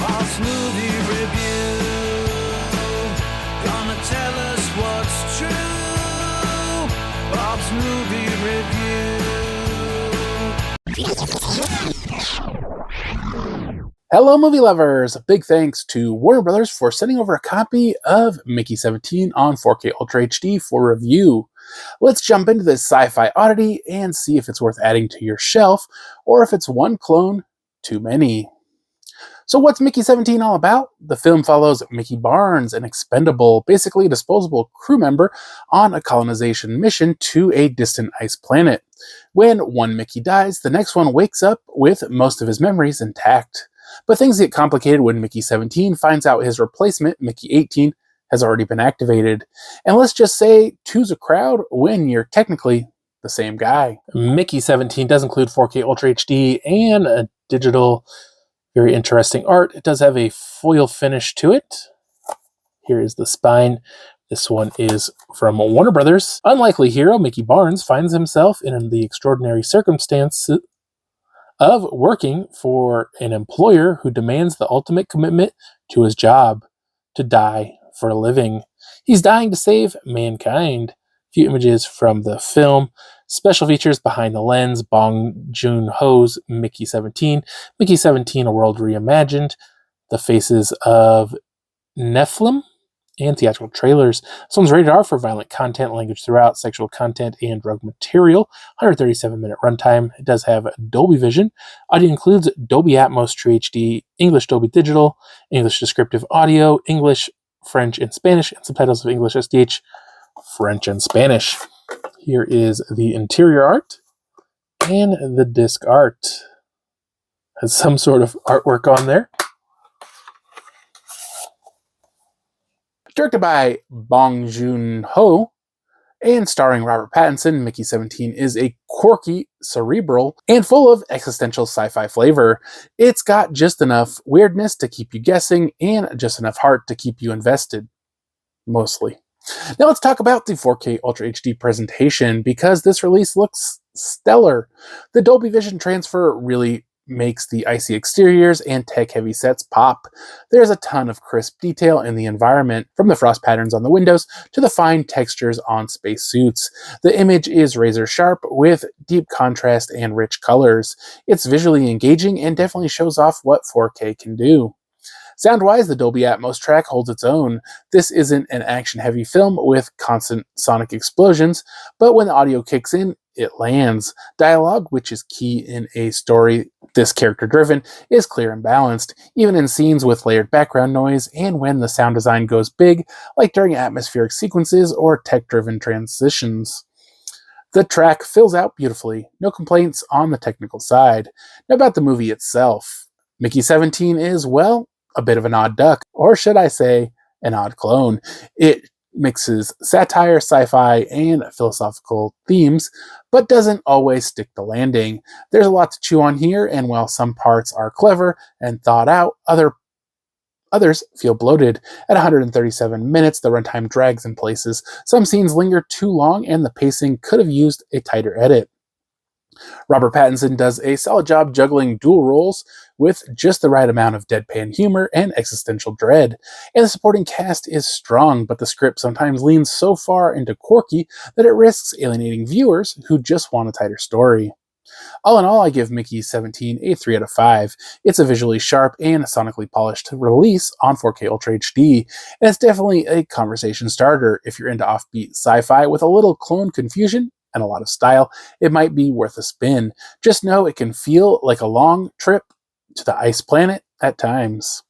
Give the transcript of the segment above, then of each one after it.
Bob's movie review. Gonna tell us what's true. Bob's movie review. Hello, movie lovers! Big thanks to Warner Brothers for sending over a copy of Mickey 17 on 4K Ultra HD for review. Let's jump into this sci-fi oddity and see if it's worth adding to your shelf, or if it's one clone too many. So what's Mickey 17 all about? The film follows Mickey Barnes, an expendable, basically disposable crew member on a colonization mission to a distant ice planet. When one Mickey dies, the next one wakes up with most of his memories intact. But things get complicated when Mickey 17 finds out his replacement, Mickey 18, has already been activated. And let's just say two's a crowd when you're technically the same guy. Mickey 17 does include 4K Ultra HD and a digital, very interesting art. It does have a foil finish to it. Here is the spine. This one is from Warner Brothers. Unlikely hero Mickey Barnes finds himself in the extraordinary circumstance of working for an employer who demands the ultimate commitment to his job, to die for a living. He's dying to save mankind. A few images from the film. Special features behind the lens, Bong Joon Ho's Mickey 17, Mickey 17, A World Reimagined, the faces of Nephilim, and theatrical trailers. This one's rated R for violent content, language throughout, sexual content, and drug material. 137-minute runtime. It does have Dolby Vision. Audio includes Dolby Atmos True HD, English Dolby Digital, English Descriptive Audio, English, French, and Spanish, and subtitles of English SDH, French, and Spanish. Here is the interior art and the disc art. Has some sort of artwork on there. Directed by Bong Joon Ho and starring Robert Pattinson, Mickey 17 is a quirky, cerebral, and full of existential sci-fi flavor. It's got just enough weirdness to keep you guessing and just enough heart to keep you invested. Mostly. Now let's talk about the 4K Ultra HD presentation, because this release looks stellar. The Dolby Vision transfer really makes the icy exteriors and tech-heavy sets pop. There's a ton of crisp detail in the environment, from the frost patterns on the windows to the fine textures on spacesuits. The image is razor sharp with deep contrast and rich colors. It's visually engaging and definitely shows off what 4K can do. Sound-wise, the Dolby Atmos track holds its own. This isn't an action-heavy film with constant sonic explosions, but when the audio kicks in, it lands. Dialogue, which is key in a story this character-driven, is clear and balanced, even in scenes with layered background noise and when the sound design goes big, like during atmospheric sequences or tech-driven transitions. The track fills out beautifully. No complaints on the technical side. Now about the movie itself. Mickey 17 is, well, a bit of an odd duck, or should I say, an odd clone. It mixes satire, sci-fi, and philosophical themes, but doesn't always stick the landing. There's a lot to chew on here, and while some parts are clever and thought out, others feel bloated. At 137 minutes, the runtime drags in places. Some scenes linger too long, and the pacing could have used a tighter edit. Robert Pattinson does a solid job juggling dual roles with just the right amount of deadpan humor and existential dread. And the supporting cast is strong, but the script sometimes leans so far into quirky that it risks alienating viewers who just want a tighter story. All in all, I give Mickey 17 a 3 out of 5. It's a visually sharp and sonically polished release on 4K Ultra HD, and it's definitely a conversation starter if you're into offbeat sci-fi with a little clone confusion and a lot of style. It might be worth a spin. Just know it can feel like a long trip to the ice planet at times.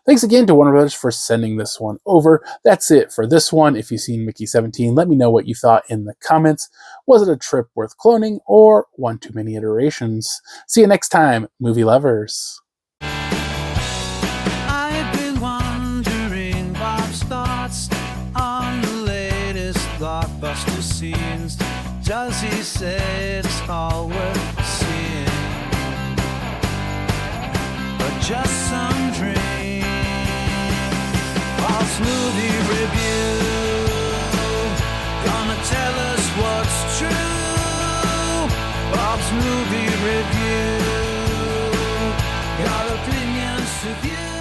Thanks again to Warner Brothers for sending this one over. That's it for this one. If you've seen Mickey 17, let me know what you thought in the comments. Was it a trip worth cloning, or one too many iterations? See you next time, movie lovers. I've been wondering Bob's thoughts on the latest blockbuster scenes. Does he say it's all worth seeing, or just some dream? Bob's movie review, gonna tell us what's true. Bob's movie review, got opinions to view.